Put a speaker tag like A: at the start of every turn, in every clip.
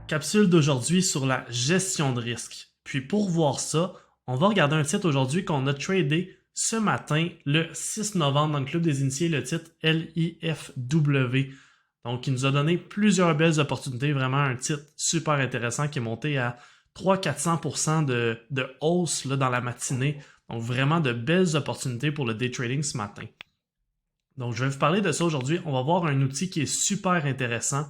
A: Capsule d'aujourd'hui sur la gestion de risque. Puis pour voir ça, on va regarder un titre aujourd'hui qu'on a tradé ce matin, le 6 novembre, dans le Club des Initiés, le titre LIFW. Donc, il nous a donné plusieurs belles opportunités, vraiment un titre super intéressant qui est monté à 300-400% de hausse là, dans la matinée. Donc, vraiment de belles opportunités pour le day trading ce matin. Donc, je vais vous parler de ça aujourd'hui. On va voir un outil qui est super intéressant,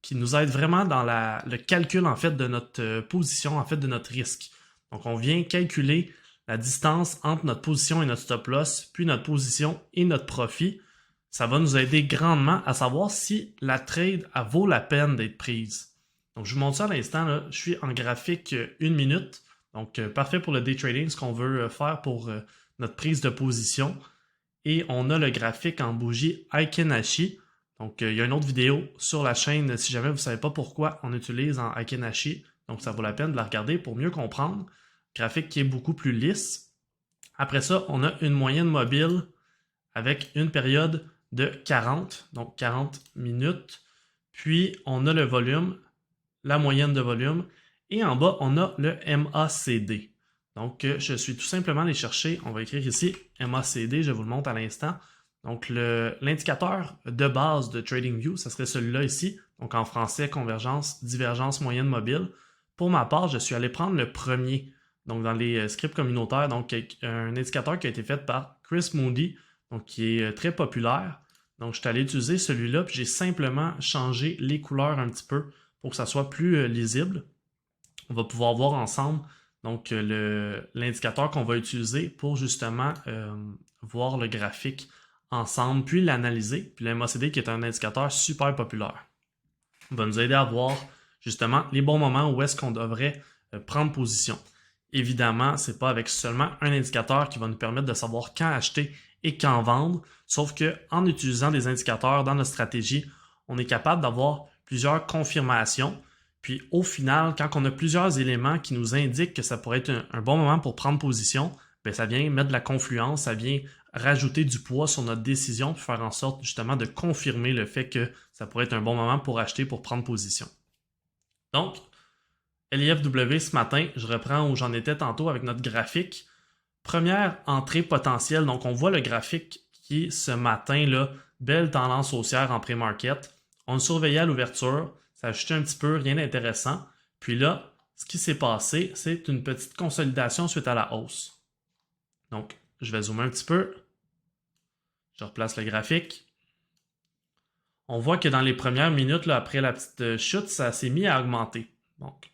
A: qui nous aide vraiment dans le calcul en fait de notre position, en fait de notre risque. Donc, on vient calculer la distance entre notre position et notre stop loss, puis notre position et notre profit. Ça va nous aider grandement à savoir si la trade vaut la peine d'être prise. Donc, je vous montre ça à l'instant. Là. Je suis en graphique 1 minute. Donc, parfait pour le day trading, ce qu'on veut faire pour notre prise de position. Et on a le graphique en bougie Heikin Ashi. Donc, il y a une autre vidéo sur la chaîne si jamais vous ne savez pas pourquoi on utilise en Heikin Ashi. Donc, ça vaut la peine de la regarder pour mieux comprendre. Graphique qui est beaucoup plus lisse. Après ça, on a une moyenne mobile avec une période de 40, donc 40 minutes. Puis, on a le volume, la moyenne de volume. Et en bas, on a le MACD. Donc, je suis tout simplement allé chercher, on va écrire ici MACD, je vous le montre à l'instant. Donc, l'indicateur de base de TradingView, ce serait celui-là ici. Donc, en français, convergence, divergence, moyenne mobile. Pour ma part, je suis allé prendre le premier. Donc, dans les scripts communautaires, donc un indicateur qui a été fait par Chris Moody, donc qui est très populaire. Donc, je suis allé utiliser celui-là, puis j'ai simplement changé les couleurs un petit peu pour que ça soit plus lisible. On va pouvoir voir ensemble donc l'indicateur qu'on va utiliser pour justement voir le graphique ensemble, puis l'analyser. Puis le MACD qui est un indicateur super populaire. Il va nous aider à voir justement les bons moments où est-ce qu'on devrait prendre position. Évidemment, ce n'est pas avec seulement un indicateur qui va nous permettre de savoir quand acheter et quand vendre, sauf qu'en utilisant des indicateurs dans notre stratégie, on est capable d'avoir plusieurs confirmations. Puis au final, quand on a plusieurs éléments qui nous indiquent que ça pourrait être un bon moment pour prendre position, bien, ça vient mettre de la confluence, ça vient rajouter du poids sur notre décision pour faire en sorte justement de confirmer le fait que ça pourrait être un bon moment pour acheter, pour prendre position. Donc, LIFW ce matin, je reprends où j'en étais tantôt avec notre graphique. Première entrée potentielle, donc on voit le graphique qui ce matin, là, belle tendance haussière en pré-market. On le surveillait à l'ouverture, ça a ajouté un petit peu, rien d'intéressant. Puis là, ce qui s'est passé, c'est une petite consolidation suite à la hausse. Donc, je vais zoomer un petit peu. Je replace le graphique. On voit que dans les premières minutes, là, après la petite chute, ça s'est mis à augmenter. Donc,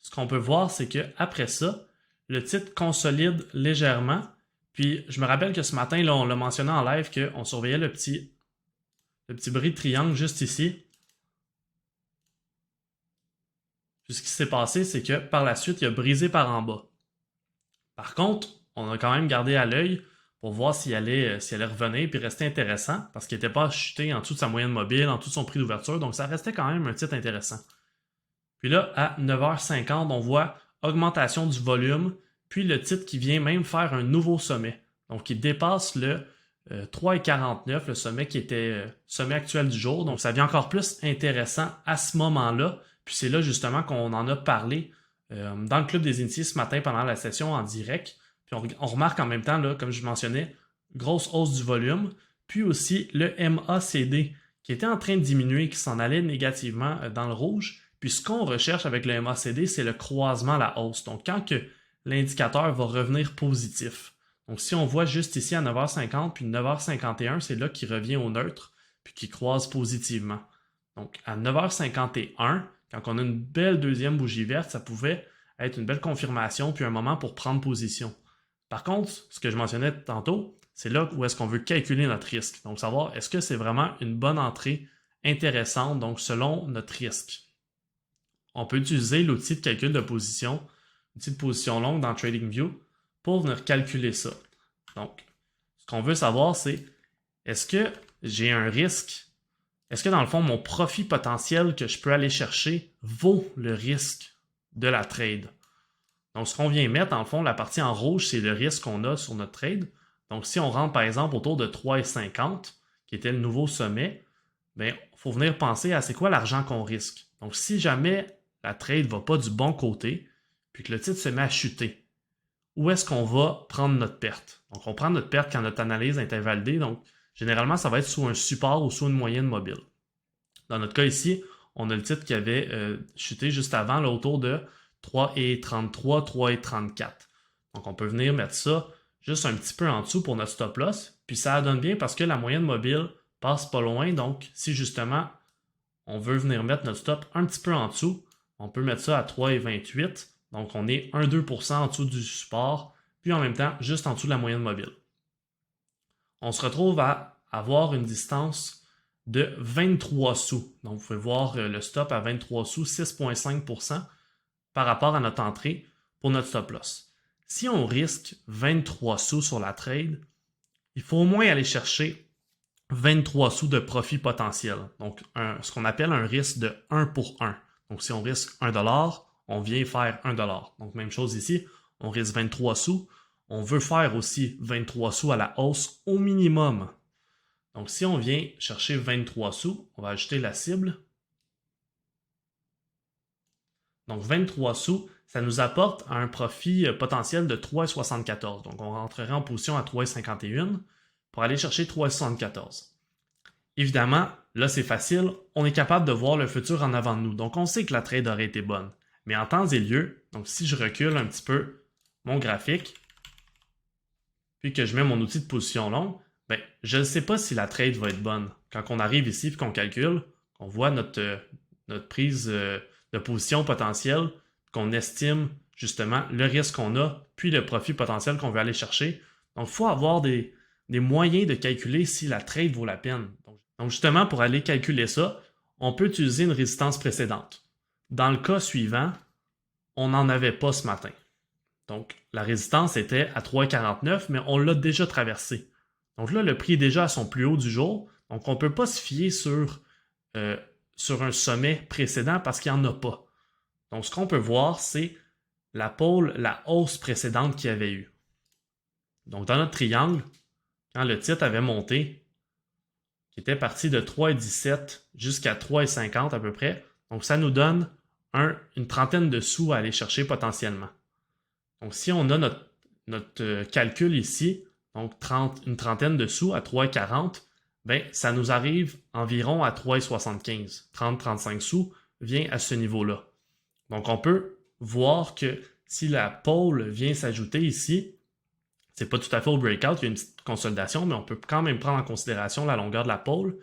A: ce qu'on peut voir, c'est qu'après ça, le titre consolide légèrement. Puis, je me rappelle que ce matin, là, on l'a mentionné en live qu'on surveillait le petit bris de triangle juste ici. Puis, ce qui s'est passé, c'est que par la suite, il a brisé par en bas. Par contre, on a quand même gardé à l'œil pour voir s'il allait revenir et rester intéressant parce qu'il n'était pas chuté en dessous de sa moyenne mobile, en dessous de son prix d'ouverture. Donc, ça restait quand même un titre intéressant. Puis là, à 9h50, on voit augmentation du volume, puis le titre qui vient même faire un nouveau sommet. Donc, il dépasse le 3,49, le sommet qui était sommet actuel du jour. Donc, ça devient encore plus intéressant à ce moment-là. Puis c'est là justement qu'on en a parlé dans le Club des Initiés ce matin pendant la session en direct. Puis on remarque en même temps, là, comme je mentionnais, grosse hausse du volume. Puis aussi le MACD qui était en train de diminuer, qui s'en allait négativement dans le rouge. Puis ce qu'on recherche avec le MACD, c'est le croisement à la hausse. Donc quand que l'indicateur va revenir positif. Donc si on voit juste ici à 9h50 puis 9h51, c'est là qu'il revient au neutre puis qu'il croise positivement. Donc à 9h51, quand on a une belle deuxième bougie verte, ça pouvait être une belle confirmation puis un moment pour prendre position. Par contre, ce que je mentionnais tantôt, c'est là où est-ce qu'on veut calculer notre risque. Donc, savoir est-ce que c'est vraiment une bonne entrée intéressante, donc selon notre risque. On peut utiliser l'outil de calcul de position, l'outil de position longue dans TradingView pour venir calculer ça. Donc, ce qu'on veut savoir, c'est est-ce que j'ai un risque? Est-ce que dans le fond, mon profit potentiel que je peux aller chercher vaut le risque de la trade? Donc, ce qu'on vient mettre, dans le fond, la partie en rouge, c'est le risque qu'on a sur notre trade. Donc, si on rentre, par exemple, autour de 3,50, qui était le nouveau sommet, bien, il faut venir penser à c'est quoi l'argent qu'on risque. Donc, si jamais la trade ne va pas du bon côté, puis que le titre se met à chuter, où est-ce qu'on va prendre notre perte? Donc, on prend notre perte quand notre analyse a été validée. Donc, généralement, ça va être sous un support ou sous une moyenne mobile. Dans notre cas ici, on a le titre qui avait chuté juste avant, là, autour de 3,33, 3,34. Donc, on peut venir mettre ça juste un petit peu en dessous pour notre stop loss. Puis, ça donne bien parce que la moyenne mobile passe pas loin. Donc, si justement, on veut venir mettre notre stop un petit peu en dessous, on peut mettre ça à 3,28. Donc, on est 1-2% en dessous du support, puis en même temps, juste en dessous de la moyenne mobile. On se retrouve à avoir une distance de 23 sous. Donc, vous pouvez voir le stop à 23 sous, 6,5% par rapport à notre entrée pour notre stop loss. Si on risque 23 sous sur la trade, il faut au moins aller chercher 23 sous de profit potentiel. Donc, ce qu'on appelle un risque de 1 pour 1. Donc, si on risque 1$, on vient faire 1$. Donc, même chose ici, on risque 23 sous. On veut faire aussi 23 sous à la hausse au minimum. Donc, si on vient chercher 23 sous, on va ajouter la cible. Donc, 23 sous, ça nous apporte un profit potentiel de 3,74. Donc, on rentrerait en position à 3,51 pour aller chercher 3,74. Évidemment, là, c'est facile. On est capable de voir le futur en avant de nous. Donc, on sait que la trade aurait été bonne. Mais en temps et lieu, donc si je recule un petit peu mon graphique, puis que je mets mon outil de position longue, ben, je ne sais pas si la trade va être bonne. Quand on arrive ici et qu'on calcule, on voit notre prise de position potentielle, qu'on estime justement le risque qu'on a, puis le profit potentiel qu'on veut aller chercher. Donc, il faut avoir des moyens de calculer si la trade vaut la peine. Donc, justement, pour aller calculer ça, on peut utiliser une résistance précédente. Dans le cas suivant, on n'en avait pas ce matin. Donc, la résistance était à 3,49, mais on l'a déjà traversée. Donc là, le prix est déjà à son plus haut du jour. Donc, on ne peut pas se fier sur un sommet précédent parce qu'il n'y en a pas. Donc, ce qu'on peut voir, c'est la hausse précédente qu'il y avait eu. Donc, dans notre triangle, quand le titre avait monté, qui était parti de 3,17 jusqu'à 3,50 à peu près, donc ça nous donne une trentaine de sous à aller chercher potentiellement. Donc, si on a notre calcul ici, donc une trentaine de sous à 3,40, ben, ça nous arrive environ à 3,75. 30-35 sous vient à ce niveau-là. Donc, on peut voir que si la pole vient s'ajouter ici, c'est pas tout à fait au breakout, il y a une petite consolidation, mais on peut quand même prendre en considération la longueur de la pole.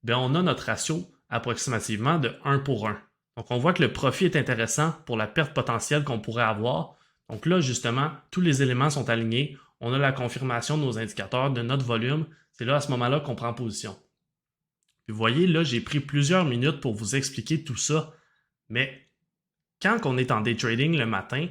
A: Ben, on a notre ratio approximativement de 1 pour 1. Donc, on voit que le profit est intéressant pour la perte potentielle qu'on pourrait avoir. Donc là, justement, tous les éléments sont alignés. On a la confirmation de nos indicateurs, de notre volume. C'est là, à ce moment-là, qu'on prend position. Puis vous voyez, là, j'ai pris plusieurs minutes pour vous expliquer tout ça. Mais quand on est en day trading le matin,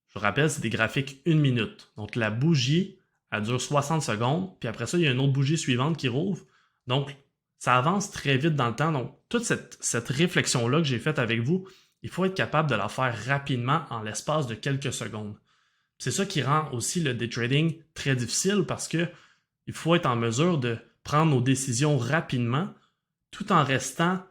A: je vous rappelle, c'est des graphiques 1 minute. Donc la bougie, elle dure 60 secondes. Puis après ça, il y a une autre bougie suivante qui rouvre. Donc, ça avance très vite dans le temps. Donc, toute cette réflexion-là que j'ai faite avec vous, il faut être capable de la faire rapidement en l'espace de quelques secondes. C'est ça qui rend aussi le day trading très difficile parce que il faut être en mesure de prendre nos décisions rapidement tout en restant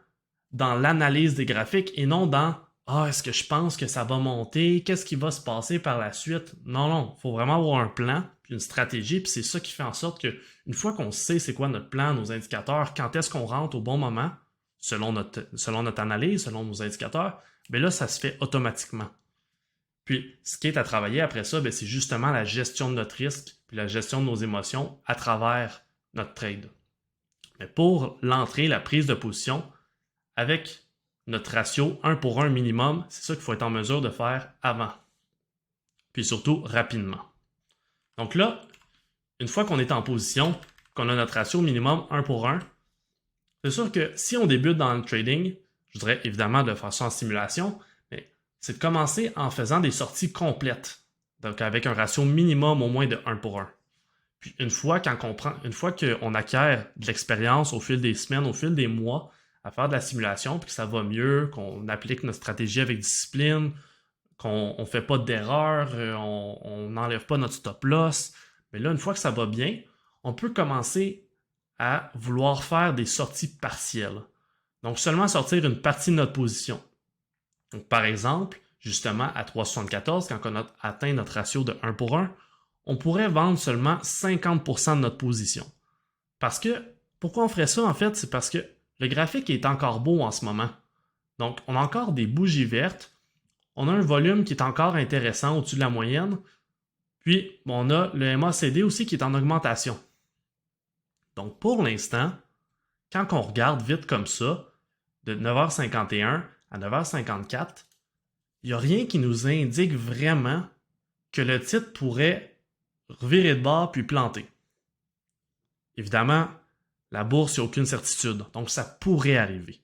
A: dans l'analyse des graphiques et non dans « Ah, est-ce que je pense que ça va monter? Qu'est-ce qui va se passer par la suite? » Non, il faut vraiment avoir un plan, puis une stratégie, puis c'est ça qui fait en sorte que une fois qu'on sait c'est quoi notre plan, nos indicateurs, quand est-ce qu'on rentre au bon moment, selon notre analyse, selon nos indicateurs, bien là, ça se fait automatiquement. Puis, ce qui est à travailler après ça, c'est justement la gestion de notre risque, puis la gestion de nos émotions à travers notre trade. Mais pour l'entrée, la prise de position, avec notre ratio 1 pour 1 minimum, c'est ça qu'il faut être en mesure de faire avant. Puis surtout, rapidement. Donc là, une fois qu'on est en position, qu'on a notre ratio minimum 1 pour 1, c'est sûr que si on débute dans le trading, je voudrais évidemment de faire ça en simulation, mais c'est de commencer en faisant des sorties complètes. Donc avec un ratio minimum au moins de 1 pour 1. Puis une fois qu'on acquiert de l'expérience au fil des semaines, au fil des mois, à faire de la simulation, puis que ça va mieux, qu'on applique notre stratégie avec discipline, qu'on ne fait pas d'erreur, on n'enlève pas notre stop loss. Mais là, une fois que ça va bien, on peut commencer à vouloir faire des sorties partielles. Donc, seulement sortir une partie de notre position. Donc, par exemple, justement, à 3,74, quand on a atteint notre ratio de 1 pour 1, on pourrait vendre seulement 50% de notre position. Parce que, pourquoi on ferait ça en fait? C'est parce que le graphique est encore beau en ce moment. Donc, on a encore des bougies vertes, on a un volume qui est encore intéressant au-dessus de la moyenne, puis on a le MACD aussi qui est en augmentation. Donc, pour l'instant, quand on regarde vite comme ça, de 9h51 à 9h54, il n'y a rien qui nous indique vraiment que le titre pourrait revirer de bord puis planter. Évidemment, la bourse, il n'y a aucune certitude, donc ça pourrait arriver.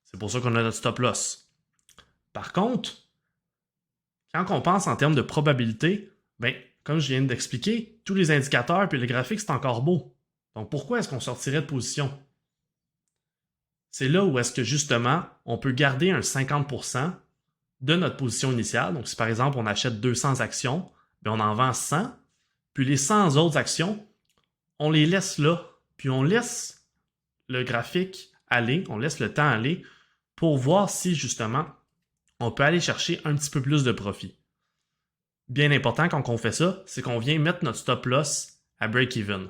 A: C'est pour ça qu'on a notre stop loss. Par contre, quand on pense en termes de probabilité, ben, comme je viens d'expliquer, tous les indicateurs et le graphique, c'est encore beau. Donc pourquoi est-ce qu'on sortirait de position? C'est là où est-ce que justement, on peut garder un 50% de notre position initiale. Donc si par exemple, on achète 200 actions, ben, on en vend 100, puis les 100 autres actions, on les laisse là, puis on laisse le graphique aller, on laisse le temps aller pour voir si justement on peut aller chercher un petit peu plus de profit. Bien important quand on fait ça, c'est qu'on vient mettre notre stop loss à break-even.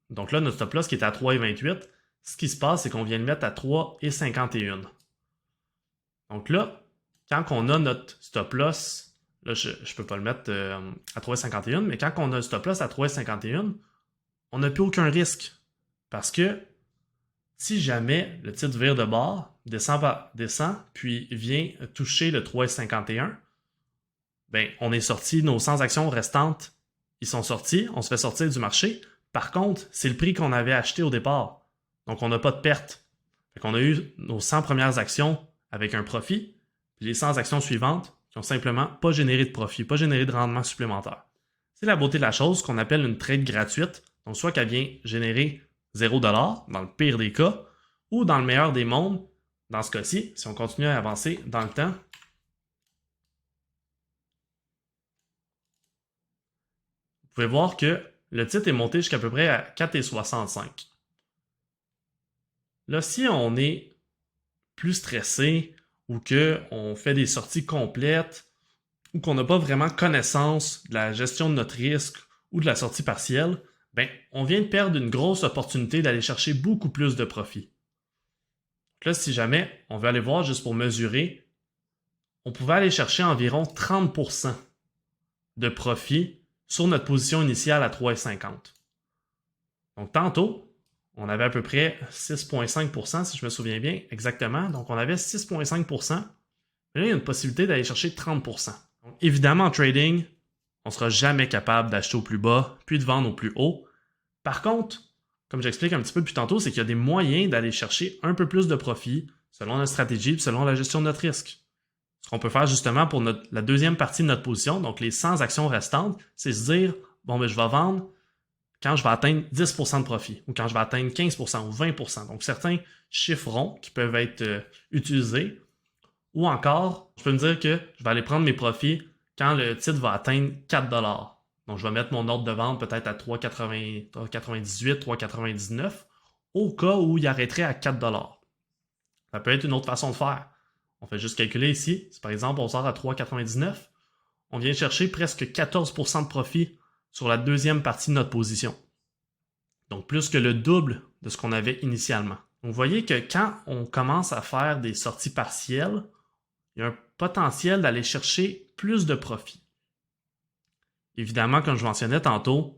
A: Donc là, notre stop loss qui est à 3,28, ce qui se passe, c'est qu'on vient le mettre à 3,51. Donc là, quand on a notre stop loss, là je ne peux pas le mettre à 3,51, mais quand on a le stop loss à 3,51, on n'a plus aucun risque. Parce que si jamais le titre vire de bord, descend, puis vient toucher le 3,51, ben, on est sorti, nos 100 actions restantes, ils sont sortis, on se fait sortir du marché. Par contre, c'est le prix qu'on avait acheté au départ. Donc, on n'a pas de perte. Fait qu'on a eu nos 100 premières actions avec un profit, puis les 100 actions suivantes qui n'ont simplement pas généré de profit, pas généré de rendement supplémentaire. C'est la beauté de la chose qu'on appelle une trade gratuite. Donc, soit qu'elle vient générer 0$ dans le pire des cas, ou dans le meilleur des mondes, dans ce cas-ci, si on continue à avancer dans le temps, vous pouvez voir que le titre est monté jusqu'à peu près à 4,65. Là, si on est plus stressé ou qu'on fait des sorties complètes ou qu'on n'a pas vraiment connaissance de la gestion de notre risque ou de la sortie partielle, ben, on vient de perdre une grosse opportunité d'aller chercher beaucoup plus de profit. Là, si jamais on veut aller voir juste pour mesurer, on pouvait aller chercher environ 30% de profit sur notre position initiale à 3,50. Donc tantôt, on avait à peu près 6,5% si je me souviens bien exactement. Donc on avait 6,5%. Mais là, il y a une possibilité d'aller chercher 30%. Donc, évidemment, en trading, on ne sera jamais capable d'acheter au plus bas puis de vendre au plus haut. Par contre, comme j'explique un petit peu depuis tantôt, c'est qu'il y a des moyens d'aller chercher un peu plus de profit selon notre stratégie et selon la gestion de notre risque. Ce qu'on peut faire justement pour la deuxième partie de notre position, donc les 100 actions restantes, c'est se dire, bon, ben, je vais vendre quand je vais atteindre 10% de profit ou quand je vais atteindre 15% ou 20%. Donc, certains chiffres ronds qui peuvent être utilisés. Ou encore, je peux me dire que je vais aller prendre mes profits quand le titre va atteindre 4$. Donc, je vais mettre mon ordre de vente peut-être à 3,98$, 3,99$ au cas où il arrêterait à 4$. Ça peut être une autre façon de faire. On fait juste calculer ici. Si par exemple on sort à 3,99$, on vient chercher presque 14% de profit sur la deuxième partie de notre position. Donc plus que le double de ce qu'on avait initialement. Donc vous voyez que quand on commence à faire des sorties partielles, il y a un potentiel d'aller chercher plus de profit. Évidemment, comme je mentionnais tantôt,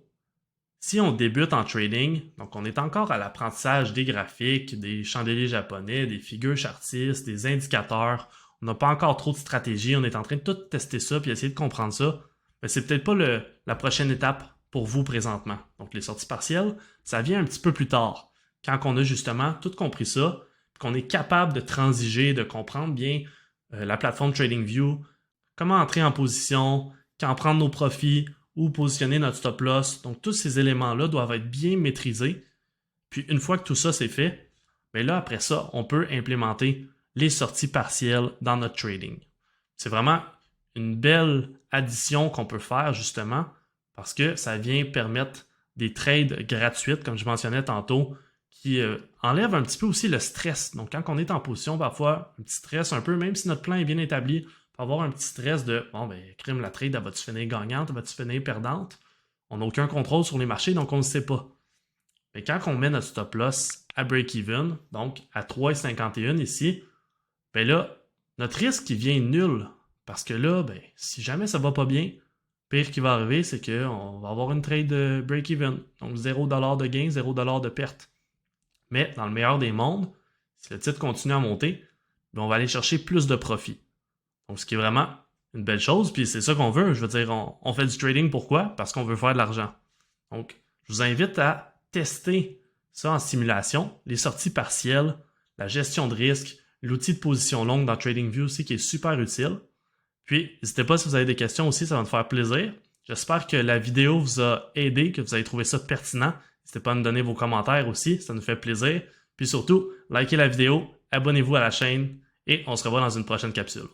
A: si on débute en trading, donc on est encore à l'apprentissage des graphiques, des chandeliers japonais, des figures chartistes, des indicateurs, on n'a pas encore trop de stratégie, on est en train de tout tester ça puis essayer de comprendre ça, mais c'est peut-être pas la prochaine étape pour vous présentement. Donc les sorties partielles, ça vient un petit peu plus tard, quand on a justement tout compris ça, qu'on est capable de transiger, de comprendre bien la plateforme TradingView, comment entrer en position, quand prendre nos profits, ou positionner notre stop loss. Donc, tous ces éléments-là doivent être bien maîtrisés. Puis, une fois que tout ça c'est fait, bien là, après ça, on peut implémenter les sorties partielles dans notre trading. C'est vraiment une belle addition qu'on peut faire, justement, parce que ça vient permettre des trades gratuites, comme je mentionnais tantôt, qui enlève un petit peu aussi le stress. Donc, quand on est en position, parfois, un petit stress un peu, même si notre plan est bien établi, on peut avoir un petit stress de, bon, ben, crime, la trade, elle va-tu finir gagnante, elle va-tu finir perdante? On n'a aucun contrôle sur les marchés, donc on ne sait pas. Mais quand on met notre stop loss à break-even, donc à 3,51 ici, ben là, notre risque il vient nul. Parce que là, ben, si jamais ça va pas bien, pire qui va arriver, c'est qu'on va avoir une trade de break-even. Donc 0$ de gain, 0$ de perte. Mais dans le meilleur des mondes, si le titre continue à monter, ben on va aller chercher plus de profit. Donc ce qui est vraiment une belle chose, puis c'est ça qu'on veut. Je veux dire, on fait du trading pourquoi? Parce qu'on veut faire de l'argent. Donc, je vous invite à tester ça en simulation, les sorties partielles, la gestion de risque, l'outil de position longue dans TradingView aussi qui est super utile. Puis, n'hésitez pas si vous avez des questions aussi, ça va me faire plaisir. J'espère que la vidéo vous a aidé, que vous avez trouvé ça pertinent. N'hésitez pas à nous donner vos commentaires aussi, ça nous fait plaisir. Puis surtout, likez la vidéo, abonnez-vous à la chaîne et on se revoit dans une prochaine capsule.